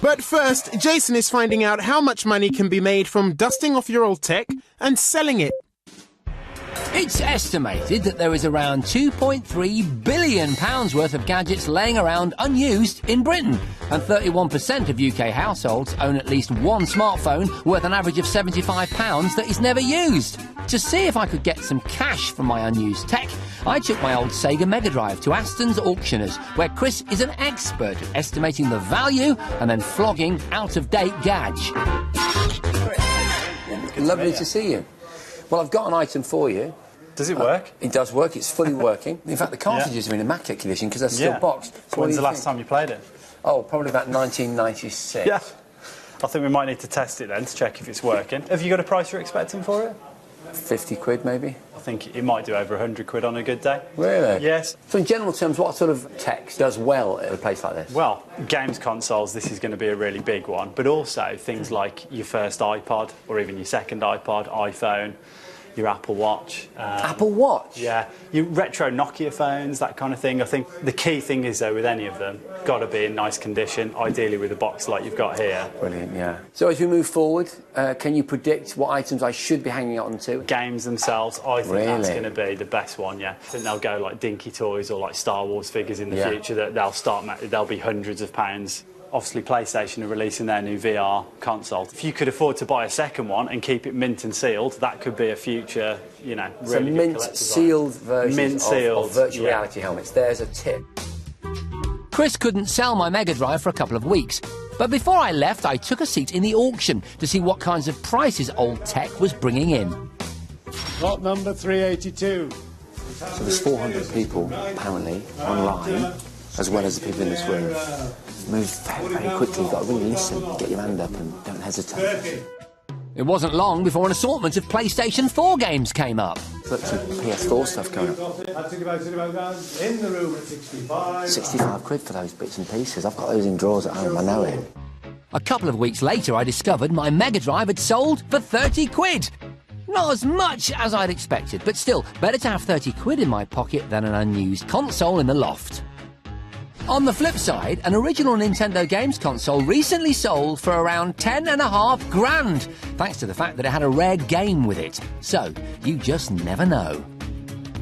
But first, Jason is finding out how much money can be made from dusting off your old tech and selling it. It's estimated that there is around £2.3 billion worth of gadgets laying around unused in Britain, and 31% of UK households own at least one smartphone worth an average of £75 that is never used. To see if I could get some cash from my unused tech, I took my old Sega Mega Drive to Aston's Auctioneers, where Chris is an expert at estimating the value and then flogging out-of-date gadgets. Lovely to see you. Well, I've got an item for you. Does it work? It does work. It's fully working. In fact, the cartridges are in immaculate condition because they're still boxed. So when's the last time you played it? Oh, probably about 1996. Yeah. I think we might need to test it then to check if it's working. Have you got a price you're expecting for it? 50 quid, maybe? I think it might do over 100 quid on a good day. Really? Yes. So in general terms, what sort of tech does well at a place like this? Well, games consoles, this is going to be a really big one, but also things like your first iPod or even your second iPod, iPhone, your Apple Watch. Apple Watch? Yeah, your retro Nokia phones, that kind of thing. I think the key thing is, though, with any of them, got to be in nice condition, ideally with a box like you've got here. Brilliant, yeah. So as we move forward, can you predict what items I should be hanging on to? Games themselves, I think that's going to be the best one, yeah. I think they'll go like dinky toys or like Star Wars figures in the future, that they'll be hundreds of pounds. Obviously, PlayStation are releasing their new VR console. If you could afford to buy a second one and keep it mint and sealed, that could be a future, you know, really good mint-sealed versions of virtual reality helmets. There's a tip. Chris couldn't sell my Mega Drive for a couple of weeks, but before I left, I took a seat in the auction to see what kinds of prices old tech was bringing in. Lot number 382. So there's 400 people, apparently, online, as well as the people in this room. Move very, very quickly. You've got to really listen, get your hand up and don't hesitate. It wasn't long before an assortment of PlayStation 4 games came up. Look, some PS4 stuff going up. In the room at 65. 65 quid for those bits and pieces. I've got those in drawers at home, I know it. A couple of weeks later, I discovered my Mega Drive had sold for 30 quid. Not as much as I'd expected, but still, better to have 30 quid in my pocket than an unused console in the loft. On the flip side, an original Nintendo games console recently sold for around 10.5 grand, thanks to the fact that it had a rare game with it. So, you just never know.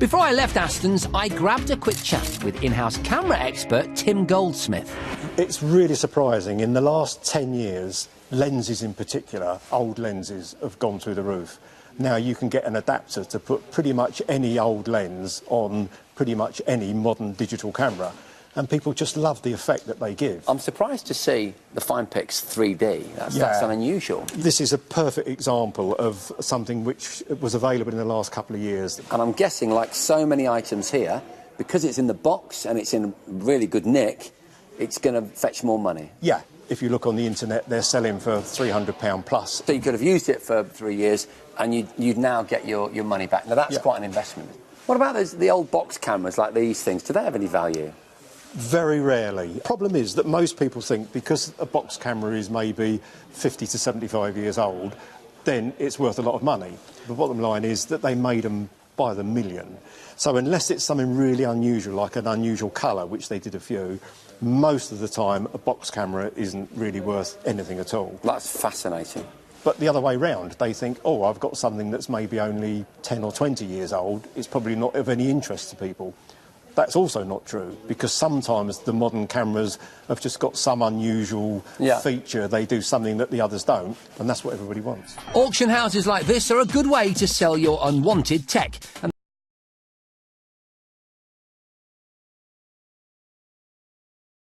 Before I left Aston's, I grabbed a quick chat with in-house camera expert Tim Goldsmith. It's really surprising. In the last 10 years, lenses in particular, old lenses, have gone through the roof. Now you can get an adapter to put pretty much any old lens on pretty much any modern digital camera. And people just love the effect that they give. I'm surprised to see the FinePix 3D. That's unusual. This is a perfect example of something which was available in the last couple of years. And I'm guessing, like so many items here, because it's in the box and it's in really good nick, it's going to fetch more money. Yeah. If you look on the internet, they're selling for £300 plus. So you could have used it for 3 years and you'd now get your money back. Now, that's quite an investment. What about the old box cameras like these things? Do they have any value? Very rarely. The problem is that most people think because a box camera is maybe 50 to 75 years old, then it's worth a lot of money. The bottom line is that they made them by the million. So unless it's something really unusual, like an unusual colour, which they did a few, most of the time a box camera isn't really worth anything at all. That's fascinating. But the other way round, they think, oh, I've got something that's maybe only 10 or 20 years old, it's probably not of any interest to people. That's also not true, because sometimes the modern cameras have just got some unusual feature. They do something that the others don't, and that's what everybody wants. Auction houses like this are a good way to sell your unwanted tech.